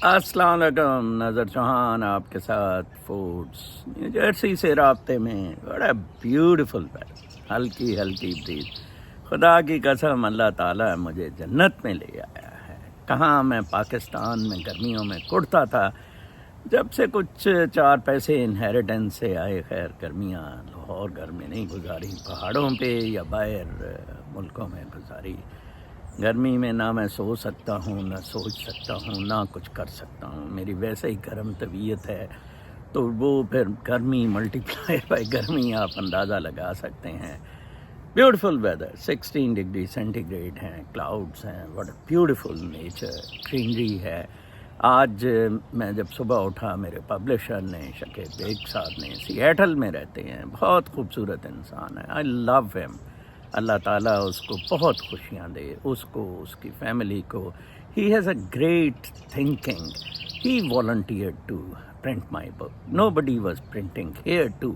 السلام علیکم، نظر چوہان آپ کے ساتھ فوڈس نیو جرسی سے رابطے میں. بڑا بیوٹیفل ہلکی ہلکی بریز. خدا کی قسم اللہ تعالیٰ مجھے جنت میں لے آیا ہے. کہاں میں پاکستان میں گرمیوں میں کڑتا تھا. جب سے کچھ 4 پیسے انہیریٹنس سے آئے، خیر گرمیاں لاہور گھر میں نہیں گزاری، پہاڑوں پہ یا باہر ملکوں میں گزاری. گرمی میں نہ میں سو سکتا ہوں، نہ سوچ سکتا ہوں، نہ کچھ کر سکتا ہوں. میری ویسے ہی گرم طبیعت ہے، تو وہ پھر گرمی ملٹی پلائی بائی گرمی آپ اندازہ لگا سکتے ہیں. Beautiful weather, 16 degree centigrade ہیں، کلاؤڈس ہیں، what a beautiful nature, greenery ہے. آج میں جب صبح اٹھا، میرے پبلشر نے، شکیب بیگ صاحب نے، سیئٹل میں رہتے ہیں، بہت خوبصورت انسان ہے. آئی لو ہیم. اللہ تعالیٰ اس کو بہت خوشیاں دے، اس کو، اس کی فیملی کو. He has a great thinking. He volunteered to print my book. Nobody was printing hitherto.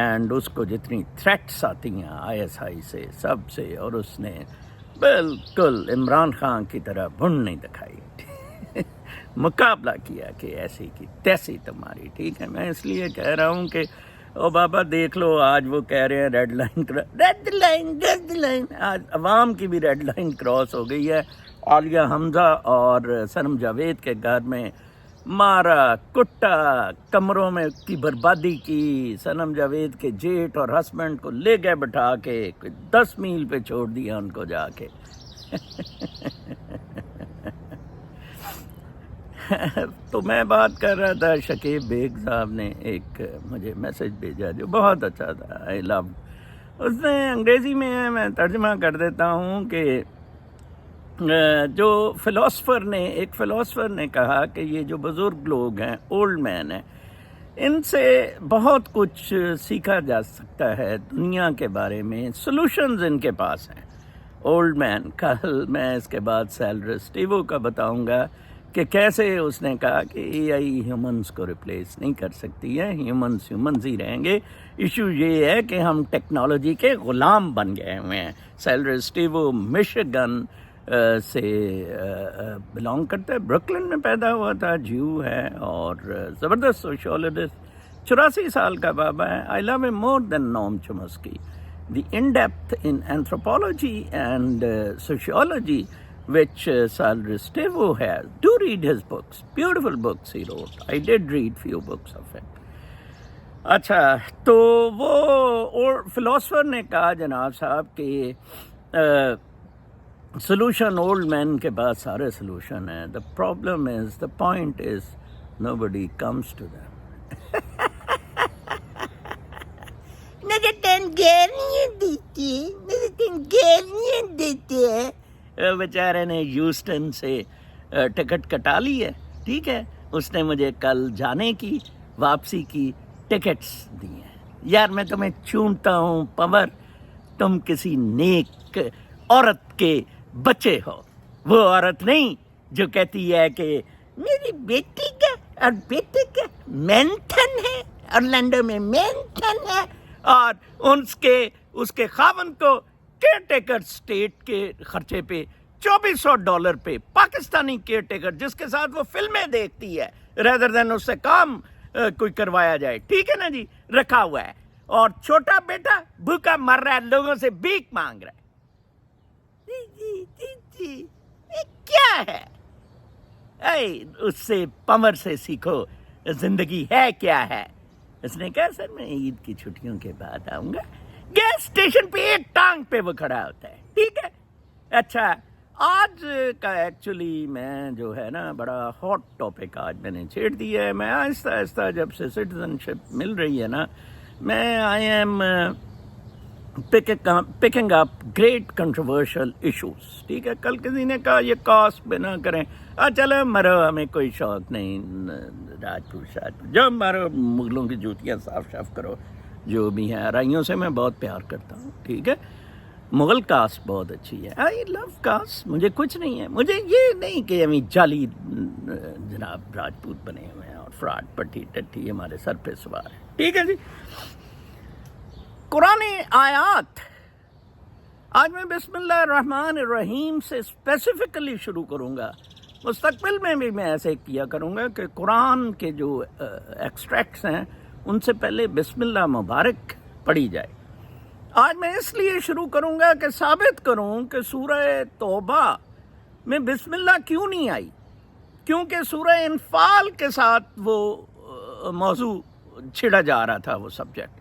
And اس کو جتنی تھریٹس آتی ہیں ISI سے، سب سے، اور اس نے بالکل عمران خان کی طرح بھنڈ نہیں دکھائی. مقابلہ کیا کہ ایسی کی تیسی تمہاری. ٹھیک ہے، میں اس لیے کہہ رہا ہوں کہ او بابا دیکھ لو، آج وہ کہہ رہے ہیں ریڈ لائن. آج عوام کی بھی ریڈ لائن کراس ہو گئی ہے. عالیہ حمزہ اور صنم جاوید کے گھر میں مارا کٹا، کمروں میں کی بربادی کی. صنم جاوید کے جیٹ اور ہسبینڈ کو لے گئے بٹھا کے، 10 میل پہ چھوڑ دیا ان کو جا کے. تو میں بات کر رہا تھا، شکیب بیگ صاحب نے ایک مجھے میسج بھیجا جو بہت اچھا تھا. آئی لو. اس نے انگریزی میں ترجمہ کر دیتا ہوں کہ جو ایک فلاسفر نے کہا کہ یہ جو بزرگ لوگ ہیں، اولڈ مین ہیں، ان سے بہت کچھ سیکھا جا سکتا ہے دنیا کے بارے میں. سولوشنز ان کے پاس ہیں. Old man. کل میں اس کے بعد سیلرسٹیوو کا بتاؤں گا کہ کیسے اس نے کہا کہ AI ہیومنز کو ریپلیس نہیں کر سکتی ہے، ہیومنز ہی رہیں گے. ایشو یہ ہے کہ ہم ٹیکنالوجی کے غلام بن گئے ہوئے ہیں. سیلرسٹیوو مشگن سے بلانگ کرتا ہے، بروکلن میں پیدا ہوا تھا، جیو ہے اور زبردست سوشیولوجسٹ. 84 سال کا بابا ہے. آئی لو him more than نوم Chomsky. The in-depth in anthropology and sociology which Sal has. Do read his books. Beautiful books he wrote. I did read few books of him. اچھا، تو وہ فلاسفر نے کہا جناب صاحب کہ سولوشن اولڈ مین کے پاس سارے سولوشن ہیں. The problem is, the point is, nobody comes to them. بیچارے نے ہیوسٹن سے ٹکٹ کٹا لی ہے. ٹھیک ہے، اس نے مجھے کل جانے کی، واپسی کی ٹکٹس دی ہیں. یار میں تمہیں چونتا ہوں پور، تم کسی نیک عورت کے بچے ہو. وہ عورت نہیں جو کہتی ہے کہ میری بیٹی کا اور بیٹے کا مینتھن ہے، اورلینڈو میں مینتھن ہے، اور اس کے خاوند کو کیئر ٹیکر اسٹیٹ کے خرچے پہ $2400 پہ، پاکستانی کیئر ٹیکر جس کے ساتھ وہ فلمیں دیکھتی ہے ریدر دین اس سے کام کوئی کروایا جائے. ٹھیک ہے نا جی، رکھا ہوا ہے. اور چھوٹا بیٹا بھوکا مر رہا ہے، لوگوں سے بھیک مانگ رہا ہے. کیا ہے؟ اس سے پمر سے سیکھو زندگی ہے کیا ہے. اس نے کہا سر میں عید کی چھٹیوں کے بعد آؤں گا. گیس اسٹیشن پہ ایک ٹانگ پہ وہ کھڑا ہوتا ہے. ٹھیک ہے. اچھا، آج کا ایکچولی میں جو ہے نا بڑا ہاٹ ٹاپک آج میں نے چھیڑ دیا ہے. میں آہستہ آہستہ جب سے سٹیزن شپ مل رہی ہے نا، میں I am picking up great controversial issues. ٹھیک ہے، کل کسی نے کہا یہ کاسٹ پہ نہ کریں. چلو مرو، ہمیں کوئی شوق نہیں راجپوت جو مارو، مغلوں کی جوتیاں صاف کرو جو بھی ہیں. آرائیوں سے میں بہت پیار کرتا ہوں. ٹھیک ہے، مغل کاسٹ بہت اچھی ہے. آئی لو کاسٹ. مجھے کچھ نہیں ہے، مجھے یہ نہیں کہ ہمیں جعلی جناب راجپوت بنے ہوئے ہیں اور فراڈ پٹی ٹٹی ہمارے سر پہ سوار ہے. ٹھیک ہے جی. قرآن آیات آج میں بسم اللہ الرحمن الرحیم سے اسپیسیفکلی شروع کروں گا. مستقبل میں بھی میں ایسے کیا کروں گا کہ قرآن کے جو ایکسٹریکٹس ہیں ان سے پہلے بسم اللہ مبارک پڑھی جائے. آج میں اس لیے شروع کروں گا کہ ثابت کروں کہ سورہ توبہ میں بسم اللہ کیوں نہیں آئی، کیونکہ سورہ انفال کے ساتھ وہ موضوع چھڑا جا رہا تھا، وہ سبجیکٹ،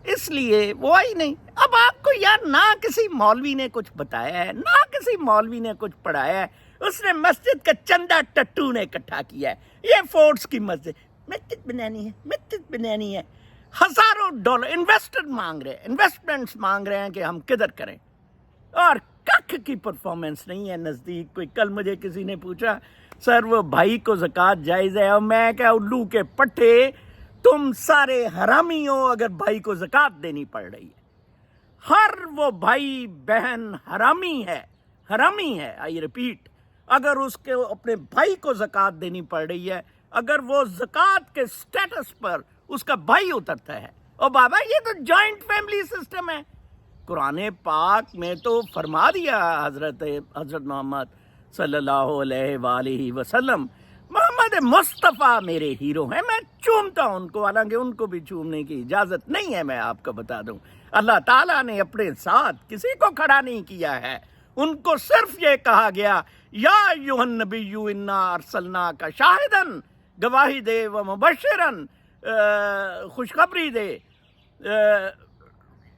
اس لیے وہ آئی نہیں. اب آپ کو یار نہ کسی مولوی نے کچھ بتایا ہے، نہ کسی مولوی نے کچھ پڑھایا ہے، اس نے مسجد کا چندہ ٹٹو نے اکٹھا کیا ہے. یہ فورٹس کی مسجد بنانی ہے، ہزاروں ڈالر انویسٹمنٹس مانگ رہے ہیں کہ ہم کدھر کریں، اور ککھ کی پرفارمنس نہیں ہے نزدیک کوئی. کل مجھے کسی نے پوچھا سر وہ بھائی کو زکوٰۃ جائز ہے، اور میں کیا الو کے پٹھے، تم سارے حرامی ہو اگر بھائی کو زکوٰۃ دینی پڑ رہی ہے. ہر وہ بھائی بہن حرامی ہے آئی ریپیٹ، اگر اس کے اپنے بھائی کو زکوٰۃ دینی پڑ رہی ہے، اگر وہ زکوٰۃ کے سٹیٹس پر اس کا بھائی اترتا ہے. اور بابا یہ تو جوائنٹ فیملی سسٹم ہے. قرآن پاک میں تو فرما دیا حضرت محمد صلی اللہ علیہ وآلہ وسلم، محمد مصطفیٰ میرے ہیرو ہیں، میں چومتا ہوں ان کو، حالانکہ ان کو بھی چومنے کی اجازت نہیں ہے. میں آپ کو بتا دوں اللہ تعالیٰ نے اپنے ساتھ کسی کو کھڑا نہیں کیا ہے. ان کو صرف یہ کہا گیا یا ایھا النبی انا ارسلناک شاہدن، گواہی دے و مبشرن، خوشخبری دے،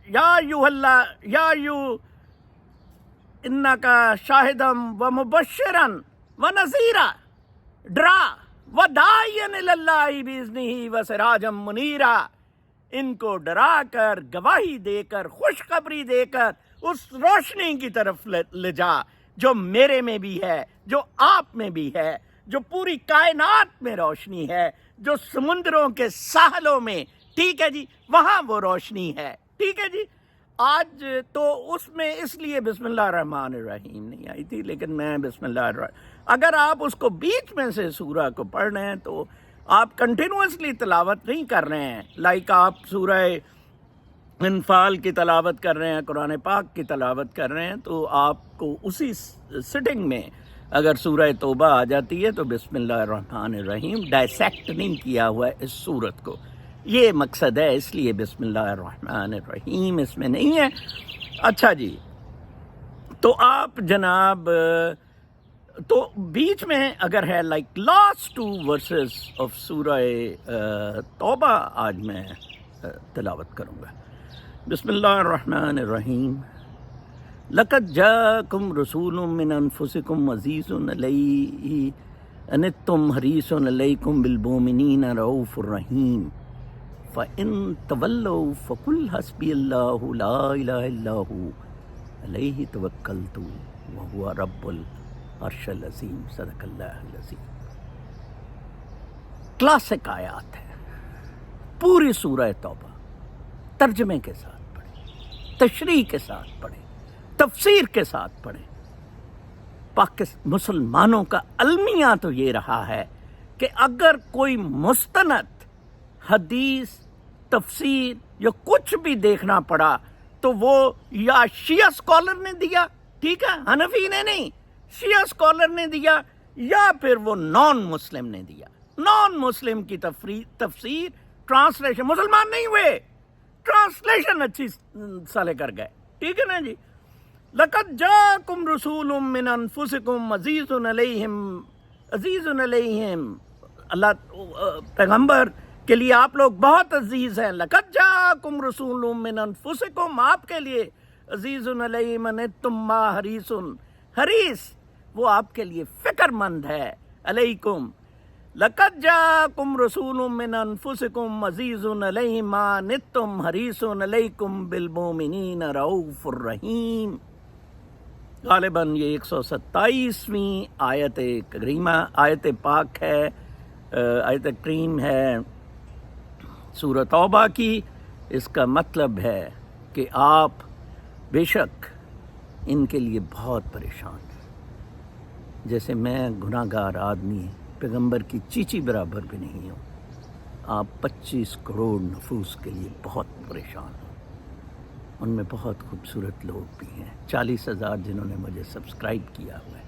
یا ایھا انک شاہدم و مبشرن و نذیرا، ڈرا و داعیا الی اللہ باذنہ و سراجا منیرا. ان کو ڈرا کر، گواہی دے کر، خوشخبری دے کر اس روشنی کی طرف لے جا جو میرے میں بھی ہے، جو آپ میں بھی ہے، جو پوری کائنات میں روشنی ہے، جو سمندروں کے ساحلوں میں، ٹھیک ہے جی، وہاں وہ روشنی ہے. ٹھیک ہے جی. آج تو اس میں اس لیے بسم اللہ الرحمن الرحیم نہیں آئی تھی، لیکن میں بسم اللہ الرحمن، اگر آپ اس کو بیچ میں سے سورہ کو پڑھ رہے ہیں تو آپ کنٹینوسلی تلاوت نہیں کر رہے ہیں. لائک آپ سورہ انفال کی تلاوت کر رہے ہیں، قرآن پاک کی تلاوت کر رہے ہیں، تو آپ کو اسی سٹنگ میں اگر سورہ توبہ آ جاتی ہے تو بسم اللہ الرحمن الرحیم ڈائسیکٹ نہیں کیا ہوا ہے اس سورت کو. یہ مقصد ہے، اس لیے بسم اللہ الرحمن الرحیم اس میں نہیں ہے. اچھا جی، تو آپ جناب تو بیچ میں اگر ہے لائک لاسٹ 2 ورسز آف سورہ توبہ آج میں تلاوت کروں گا. بسم اللہ الرحمن الرحیم. لقد جاءکم رسول من انفسکم عزیز علیہ عنتم حریص علیکم بالمؤمنین رؤوف الرحیم. فَإِن تَوَلَّوْا فَقُلْ حَسْبِيَ اللَّهُ لَا إِلَهَ إِلَّا هُوَ عَلَيْهِ تَوَكَّلْتُ وَهُوَ رَبُّ الْعَرْشِ الْعَظِيمِ. صدق اللہ العظیم. کلاسک آیات ہے، پوری سورہ توبہ ترجمے کے ساتھ پڑھیں، تشریح کے ساتھ پڑھیں، تفسیر کے ساتھ پڑھیں. مسلمانوں کا المیہ تو یہ رہا ہے کہ اگر کوئی مستند حدیث، تفسیر یا کچھ بھی دیکھنا پڑا تو وہ یا شیعہ اسکالر نے دیا، ٹھیک ہے، حنفی نے نہیں، شیعہ اسکالر نے دیا، یا پھر وہ نان مسلم نے دیا. نان مسلم کی تفسیر، ٹرانسلیشن، مسلمان نہیں ہوئے، ٹرانسلیشن اچھی سالے کر گئے. ٹھیک ہے نا جی. لقد جاءکم رسول من انفسکم عزیز علیہم، اللہ پیغمبر کے لیے آپ لوگ بہت عزیز ہیں. لقد جاءکم رسول من انفسکم، آپ کے لیے عزیز علیہم عنتم ما حریص، حریص وہ آپ کے لیے فکر مند ہے، علیکم. لقد جاءکم رسول من انفسکم عزیز علیہ ما عنتم حریص علیکم بالمؤمنین رؤوف الرحیم. غالباً یہ 127ویں آیت کریمہ، آیت پاک ہے، آیت کریم ہے سورہ توبہ کی. اس کا مطلب ہے کہ آپ بے شک ان کے لیے بہت پریشان ہیں. جیسے میں گناہ گار آدمی پیغمبر کی چیچی برابر بھی نہیں ہوں، آپ 25 کروڑ نفوس کے لیے بہت پریشان ہوں. ان میں بہت خوبصورت لوگ بھی ہیں، 40,000 جنہوں نے مجھے سبسکرائب کیا ہوا ہے،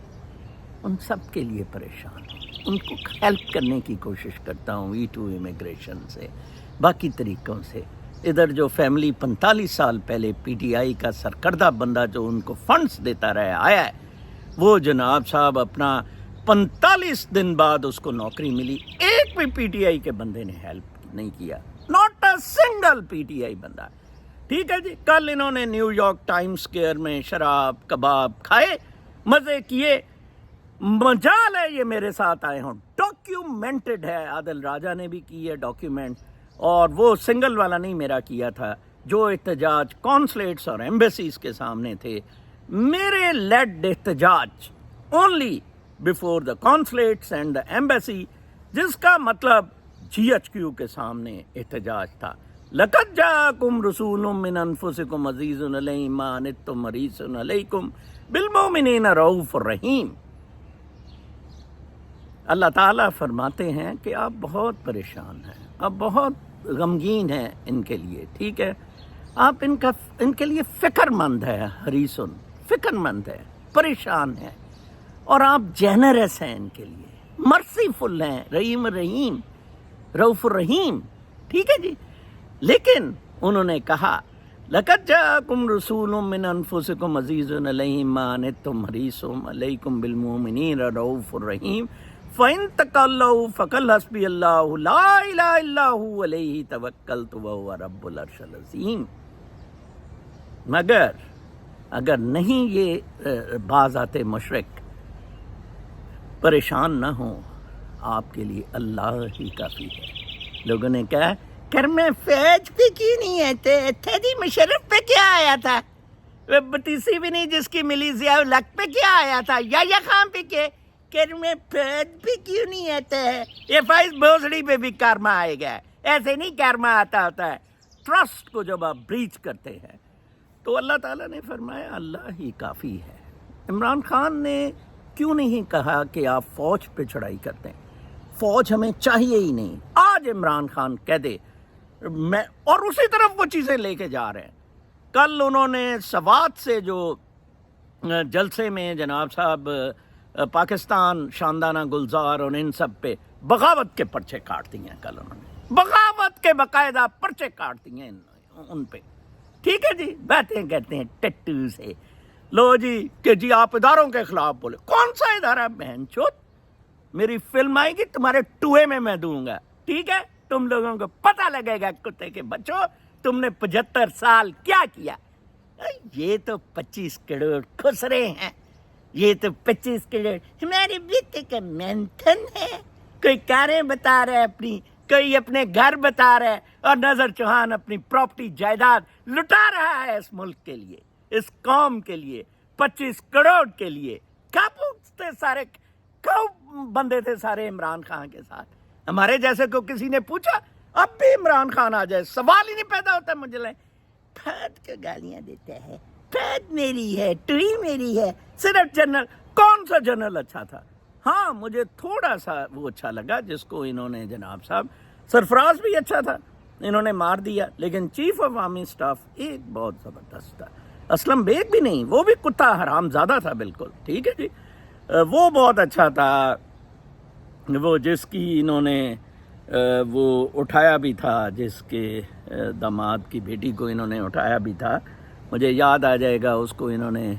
ان سب کے لیے پریشان ہوں، ان کو ہیلپ کرنے کی کوشش کرتا ہوں V2 امیگریشن سے، باقی طریقوں سے۔ ادھر جو فیملی 45 سال پہلے PTI کا سرکردہ بندہ جو ان کو فنڈز دیتا رہا آیا ہے، وہ جناب صاحب اپنا 45 دن بعد اس کو نوکری ملی، ایک بھی PTI کے بندے نے ہیلپ نہیں کیا، ناٹ اے سنگل PTI بندہ۔ ٹھیک ہے جی، کل انہوں نے نیو یارک ٹائم اسکوائر میں شراب کباب کھائے، مزے کیے، مجال ہے یہ میرے ساتھ آئے ہوں، ڈاکیومنٹڈ ہے، عادل راجہ نے بھی کی ہے ڈاکیومنٹ، اور وہ سنگل والا نہیں میرا کیا تھا، جو احتجاج کونسلیٹس اور ایمبیسیز کے سامنے تھے، میرے لیڈ احتجاج only before the consulates and the embassy, جس کا مطلب GHQ کے سامنے احتجاج تھا۔ لَقَدْ جَاءَكُمْ رَسُولٌ مِّنْ أَنفُسِكُمْ عَزِيزٌ عَلَيْهِ مَا عَنِتُّمْ حَرِيصٌ عَلَيْكُمْ بِالْمُؤْمِنِينَ رَءُوفٌ رَحِيمٌ۔ اللہ تعالیٰ فرماتے ہیں کہ آپ بہت پریشان ہیں، آپ بہت غمگین ہیں ان کے لیے، ٹھیک ہے، آپ ان کے لیے فکر مند ہے، حریصن فکر مند ہے، پریشان ہیں، اور آپ جینرس ہیں ان کے لیے، مرسیفل ہیں، رحیم رؤوف الرحیم، ٹھیک ہے جی۔ لیکن انہوں نے کہا لَقَدْ جَاءَكُمْ رَسُولٌ مِّنْ أَنفُسِكُمْ عَزِيزٌ عَلَيْهِ مَا عَنِتُّمْ حَرِيصٌ عَلَيْكُمْ بِالْمُؤْمِنِينَ رَءُوفٌ رَحِيمٌ فَإِن تَوَلَّوْا فَقُلْ حَسْبِيَ اللَّهُ لَا إِلَٰهَ إِلَّا هُوَ عَلَيْهِ تَوَكَّلْتُ وَهُوَ رَبُّ الْعَرْشِ الْعَظِيمِ۔ مگر اگر نہیں یہ باز آتے مشرک پریشان نہ ہوں، آپ کے لیے اللہ ہی کافی ہے۔ لوگوں نے کہا کرم فیض پہ کیوں نہیں آتے، تھیدی مشرف پہ کیا آیا تھا، وہ بتیسی بھی نہیں جس کی ملی ضیاء الحق پہ کیا آیا تھا، یا خان پہ کے کرم فیض پہ کیوں نہیں آتا ہے، یہ فائز بھوسڑی پہ بھی کرما آئے گا، ایسے نہیں کرما آتا ہوتا ہے۔ ٹرسٹ کو جب آپ بریچ کرتے ہیں تو اللہ تعالیٰ نے فرمایا اللہ ہی کافی ہے۔ عمران خان نے کیوں نہیں کہا کہ آپ فوج پہ چڑھائی کرتے ہیں، فوج ہمیں چاہیے ہی نہیں، آج عمران خان کہہ دے میں، اور اسی طرف وہ چیزیں لے کے جا رہے ہیں۔ کل انہوں نے سوات سے جو جلسے میں جناب صاحب پاکستان شاندانہ گلزار اور ان سب پہ بغاوت کے پرچے کاٹ دیے ہیں، کل انہوں نے بغاوت کے باقاعدہ پرچے کاٹ دیے ہیں ان پہ، ٹھیک ہے جی۔ باتیں کرتے ہیں ٹٹو سے، لو جی کہ جی آپ اداروں کے خلاف بولے، کون سا ادارہ بہن چوت، میری فلم آئے گی تمہارے ٹوئے میں دوں گا، ٹھیک ہے، تم لوگوں کو پتہ لگے گا کتے کے بچوں تم نے 75 سال کیا کیا۔ یہ تو 25 کروڑ خسرے ہیں، یہ تو 25 کروڑ ہمارے بیٹے کا مینتھن ہے، کوئی کاریں بتا رہا ہے اپنی، کوئی اپنے گھر بتا رہا ہے، اور نظر چوہان اپنی پراپرٹی جائیداد لٹا رہا ہے اس ملک کے لیے، اس قوم کے لیے، 25 کروڑ کے لیے۔ کیا پوچھتے سارے، کیوں بندے تھے سارے عمران خان کے ساتھ؟ ہمارے جیسے کو کسی نے پوچھا اب بھی عمران خان آ جائے، سوال ہی نہیں پیدا ہوتا مجھے لیں، پھیت کے گالیاں دیتا ہے، پھیت میری ہے، ٹوئی میری ہے، صرف جنرل، کون سا جنرل اچھا تھا؟ ہاں مجھے تھوڑا سا وہ اچھا لگا جس کو انہوں نے جناب صاحب، سرفراز بھی اچھا تھا، انہوں نے مار دیا، لیکن چیف آف آرمی سٹاف ایک بہت زبردست تھا، اسلم بیگ بھی نہیں، وہ بھی کتا حرام زادہ تھا بالکل، ٹھیک ہے جی، وہ بہت اچھا تھا، وہ جس کی انہوں نے وہ اٹھایا بھی تھا، جس کے داماد کی بیٹی کو انہوں نے اٹھایا بھی تھا، مجھے یاد آ جائے گا، اس کو انہوں نے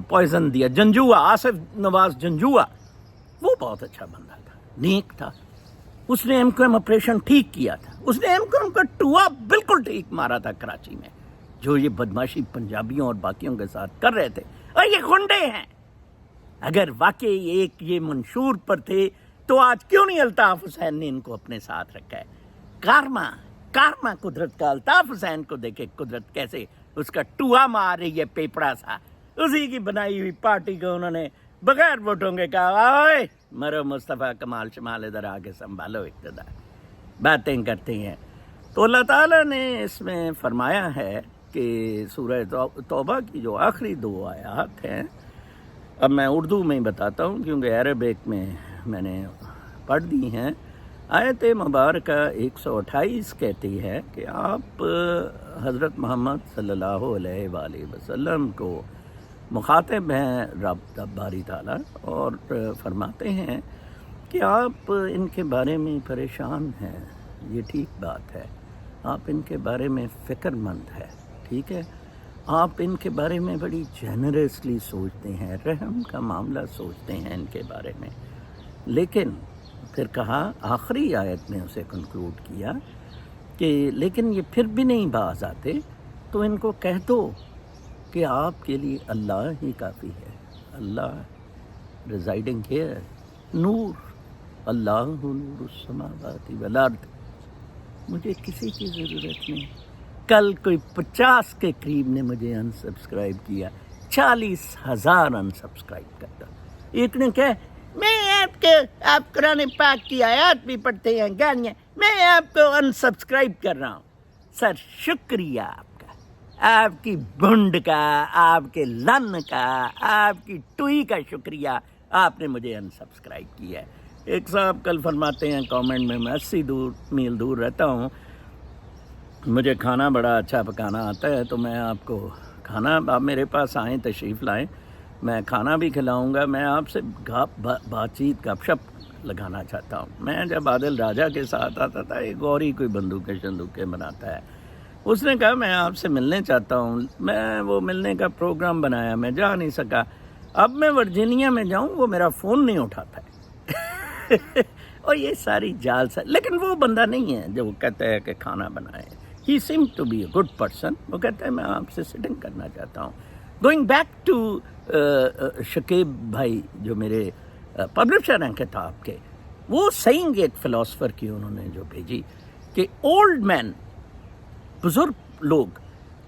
پوائزن دیا، جنجوا، آصف نواز جنجوا، وہ بہت اچھا بندہ تھا، نیک تھا، اس نے ایم کیو ایم آپریشن ٹھیک کیا تھا، اس نے ایم کیو ایم کا ٹوا بالکل ٹھیک مارا تھا کراچی میں، جو یہ بدماشی پنجابیوں اور باقیوں کے ساتھ کر رہے تھے، اور یہ گنڈے ہیں، اگر واقعی ایک یہ منشور پر تھے تو آج کیوں نہیں الطاف حسین نے ان کو اپنے ساتھ رکھا ہے؟ کارما قدرت کا، الطاف حسین کو دیکھے قدرت کیسے اس کا ٹوا مار رہی ہے، پیپڑا سا، اسی کی بنائی ہوئی پارٹی کو انہوں نے بغیر ووٹوں کے کہا اوئے مرو مصطفیٰ کمال شمال ادھر آگے سنبھالو اقتدار، باتیں کرتے ہیں۔ تو اللہ تعالیٰ نے اس میں فرمایا ہے کہ سورہ توبہ کی جو آخری 2 آیات ہیں، اب میں اردو میں ہی بتاتا ہوں کیونکہ عربک میں نے پڑھ دی ہیں۔ آیت مبارکہ 128 کہتی ہے کہ آپ حضرت محمد صلی اللہ علیہ وآلہ وسلم کو مخاطب ہیں رب باری تعالیٰ، اور فرماتے ہیں کہ آپ ان کے بارے میں پریشان ہیں، یہ ٹھیک بات ہے، آپ ان کے بارے میں فکر مند ہے، ٹھیک ہے، آپ ان کے بارے میں بڑی جنرسلی سوچتے ہیں، رحم کا معاملہ سوچتے ہیں ان کے بارے میں، لیکن پھر کہا آخری آیت میں اسے کنکلوڈ کیا کہ لیکن یہ پھر بھی نہیں باز آتے، تو ان کو کہہ دو کہ آپ کے لیے اللہ ہی کافی ہے، اللہ ریزائڈنگ ہیئر، نور، اللہ نور السماوات والارض، مجھے کسی کی ضرورت نہیں۔ کل کوئی 50 کے قریب نے مجھے انسبسکرائب کیا، 40,000 انسبسکرائب کرتا، ایک نے کہا میں آپ قرآن پاک کی آیات بھی پڑھتے ہیں گالیاں، میں آپ کو انسبسکرائب کر رہا ہوں۔ سر شکریہ آپ کا، آپ کی بھنڈ کا، آپ کے لن کا، آپ کی ٹوئی کا شکریہ، آپ نے مجھے انسبسکرائب کیا ہے۔ ایک صاحب کل فرماتے ہیں کامنٹ میں 80 میل دور رہتا ہوں، مجھے کھانا بڑا اچھا پکانا آتا ہے، تو میں آپ کو کھانا، آپ میرے پاس آئیں، تشریف لائیں، میں کھانا بھی کھلاؤں گا، میں آپ سے بات چیت گپ شپ لگانا چاہتا ہوں۔ میں جب عادل راجہ کے ساتھ آتا تھا، ایک اور ہی کوئی بندوقیں بناتا ہے، اس نے کہا میں آپ سے ملنے چاہتا ہوں، میں وہ ملنے کا پروگرام بنایا، میں جا نہیں سکا، اب میں ورجینیا میں جاؤں وہ میرا فون نہیں اٹھاتا ہے اور یہ ساری جال سے، لیکن وہ بندہ نہیں ہے جو کہتا ہے کہ کھانا بنائے، he seem to be a good person, وہ کہتا ہے میں آپ سے سٹنگ کرنا چاہتا ہوں۔ گوئنگ بیک ٹو شکیب بھائی جو میرے پبلشر ہیں کتاب کے، وہ سینگ ایک فلاسفر کی انہوں نے جو بھیجی کہ اولڈ مین، بزرگ لوگ،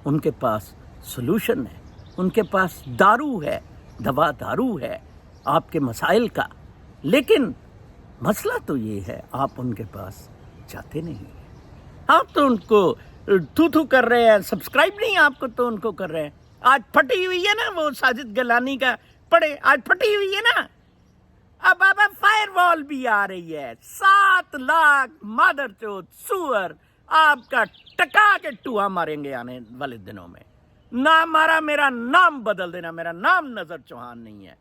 ان کے پاس سلوشن ہے، ان کے پاس دارو ہے، دوا دارو ہے آپ کے مسائل کا، لیکن مسئلہ تو یہ ہے آپ ان کے پاس جاتے نہیں ہیں، آپ تو ان کو تھو کر رہے ہیں، سبسکرائب نہیں آپ کو تو ان کو کر رہے ہیں۔ آج پھٹی ہوئی ہے نا وہ ساجد گلانی کا، پڑھے، آج پھٹی ہوئی ہے نا، اب فائر وال بھی آ رہی ہے، 7 لاکھ مادر چوت سور آپ کا ٹکا کے ٹوہا ماریں گے آنے والے دنوں میں۔ نام مارا، میرا نام بدل دینا، میرا نام نظر چوہان نہیں ہے۔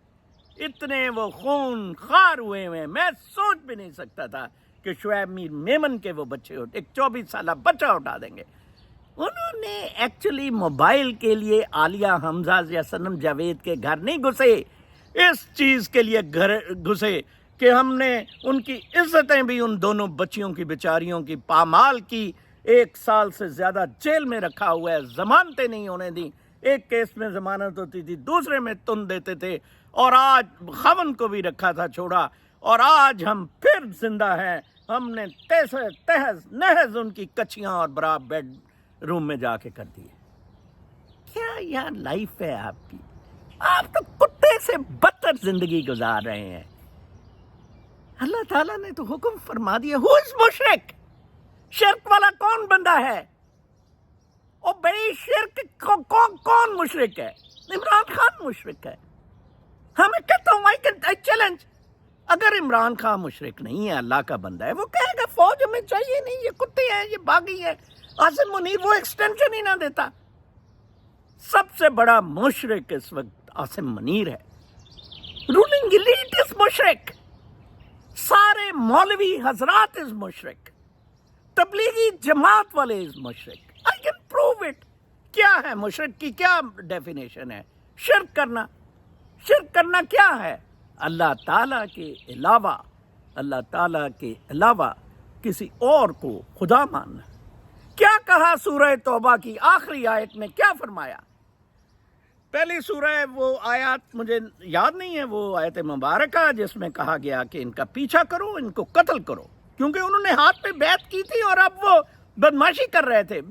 اتنے وہ خون خار ہوئے ہوئے، میں سوچ بھی نہیں سکتا تھا کہ شعیب میر میمن کے وہ بچے ایک 24 سالہ بچہ اٹھا دیں گے۔ انہوں نے ایکچولی موبائل کے لیے عالیہ حمزہ یا صنم جاوید کے گھر نہیں گھسے، اس چیز کے لیے گھر گھسے کہ ہم نے ان کی عزتیں بھی ان دونوں بچیوں کی بیچاریوں کی پامال کی، 1 سال سے زیادہ جیل میں رکھا ہوا ہے، ضمانتیں نہیں ہونے دیں، ایک کیس میں ضمانت ہوتی تھی، دوسرے میں تن دیتے تھے، اور آج خون کو بھی رکھا تھا چھوڑا، اور آج ہم پھر زندہ ہیں، ہم نے تہز نہز ان کی کچھیاں اور برا بیڈ روم میں جا کے کر دیے۔ کیا یار لائف ہے آپ کی، آپ تو کتے سے بدتر زندگی گزار رہے ہیں۔ اللہ تعالیٰ نے تو حکم فرما دیا، ہو از مشرک، شرک والا کون بندہ ہے؟ او بڑی شرک کون مشرک ہے؟ عمران خان مشرک ہے۔ ہمیں کہتا ہوں آئی چیلنج، اگر عمران خان مشرک نہیں ہے، اللہ کا بندہ ہے، وہ کہے گا فوج ہمیں چاہیے نہیں، یہ کتے ہیں، یہ باغی ہے، عاصم منیر وہ ایکسٹینشن ہی نہ دیتا۔ سب سے بڑا مشرک اس وقت عاصم منیر ہے، رولنگ ایلیٹ از مشرک، سارے مولوی حضرات از مشرک، تبلیغی جماعت والے از مشرک۔ I can prove it. کیا ہے مشرک کی کیا ڈیفینیشن ہے؟ شرک کرنا۔ شرک کرنا کیا ہے؟ اللہ تعالیٰ کے علاوہ، اللہ تعالیٰ کے علاوہ کسی اور کو خدا ماننا۔ کیا کہا سورہ توبہ کی آخری آیت میں، کیا فرمایا؟ پہلی سورہ وہ آیات مجھے یاد نہیں ہے، وہ آیت مبارکہ جس میں کہا گیا کہ ان کا پیچھا کرو، ان کو قتل کرو، کیونکہ انہوں نے ہاتھ پہ بیعت کی تھی اور اب وہ بدماشی کر رہے تھے،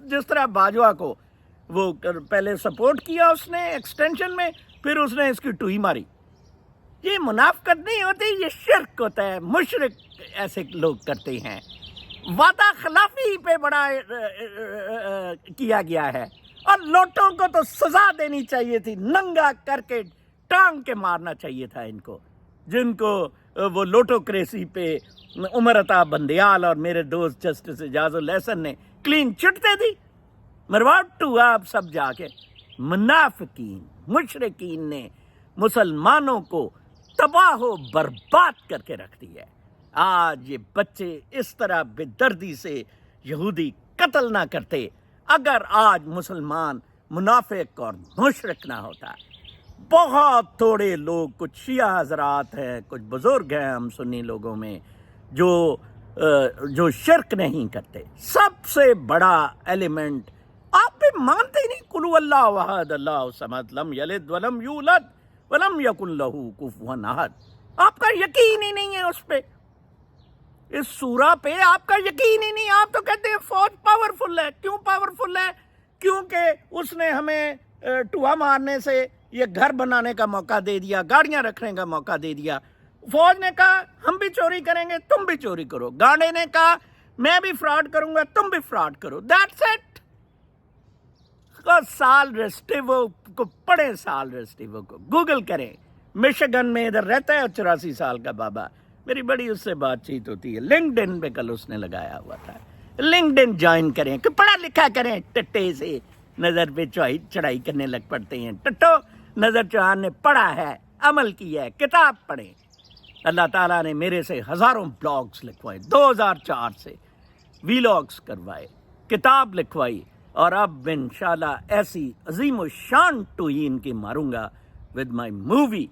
جس طرح باجوہ کو وہ پہلے سپورٹ کیا اس نے ایکسٹینشن میں، پھر اس نے اس کی ٹوئی ماری۔ یہ منافقت نہیں ہوتی، یہ شرک ہوتا ہے، مشرک ایسے لوگ کرتے ہیں۔ وعدہ خلافی پہ بڑا کیا گیا ہے، اور لوٹوں کو تو سزا دینی چاہیے تھی، ننگا کر کے ٹانگ کے مارنا چاہیے تھا ان کو، جن کو وہ لوٹوکریسی پہ عمر عطا بندیال اور میرے دوست جسٹس اعجاز الحسن نے clean chit they the. مرواٹ to آپ سب جا کے منافقین، مشرکین نے مسلمانوں کو تباہ و برباد کر کے رکھ دی ہے. آج یہ بچے اس طرح بے دردی سے یہودی قتل نہ کرتے اگر آج مسلمان منافق اور مشرک نہ ہوتا. بہت تھوڑے لوگ، کچھ شیعہ حضرات ہیں، کچھ بزرگ ہیں ہم سنی لوگوں میں جو شرک نہیں کرتے. سب سے بڑا ایلیمنٹ آپ بھی مانتے ہی نہیں. قل اللہ احد اللہ الصمد لم یلد ولم یولد ولم یکن لہ کفوا احد. آپ کا یقین ہی نہیں ہے اس پہ، اس سورہ پہ آپ کا یقین ہی نہیں. آپ تو کہتے ہیں فوج پاورفل ہے. کیوں پاورفل ہے؟ کیونکہ اس نے ہمیں ٹوہا مارنے سے یہ گھر بنانے کا موقع دے دیا، گاڑیاں رکھنے کا موقع دے دیا. فوج نے کہا ہم بھی چوری کریں گے، تم بھی چوری کرو. گانڈے نے کہا میں بھی فراڈ کروں گا، تم بھی فراڈ کرو. That's it. سال ریسٹیو کو پڑھیں، سال ریسٹیو کو گوگل کریں. مشیگن میں ادھر رہتا ہے 84 سال کا بابا. میری بڑی اس سے بات چیت ہوتی ہے. لنکڈ پہ کل اس نے لگایا ہوا تھا. لنکڈ جوائن کریں کہ پڑھا لکھا کریں. ٹٹے سے نظر پہ چڑھائی کرنے لگ پڑتے ہیں. ٹٹو نظر چوہان نے پڑھا ہے، عمل کیا ہے. کتاب پڑھیں. اللہ تعالیٰ نے میرے سے ہزاروں بلاگز لکھوائے، 2004 سے ویلاگز کروائے، کتاب لکھوائی، اور اب انشاءاللہ ایسی عظیم و شان توہین کی ماروں گا ود مائی مووی.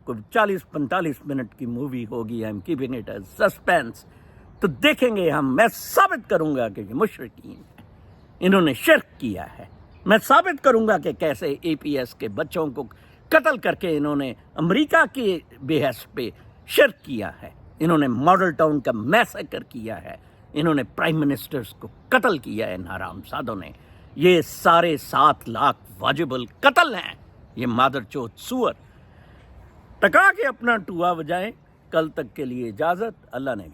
کوئی 40-45 منٹ کی مووی ہوگی. I am keeping it as suspense. تو دیکھیں گے ہم. میں ثابت کروں گا کہ یہ مشرکین ہیں، انہوں نے شرک کیا ہے. میں ثابت کروں گا کہ کیسے اے پی ایس کے بچوں کو قتل کر کے انہوں نے امریکہ کے بحث پہ شرک کیا ہے. انہوں نے ماڈل ٹاؤن کا میسیکر کیا ہے. انہوں نے پرائم منسٹرز کو قتل کیا ہے ان حرام زادوں نے. یہ سارے 7 لاکھ واجب القتل ہیں. یہ مادر چوت سور. ٹکا کے اپنا ٹوا بجائیں. کل تک کے لیے اجازت. اللہ نے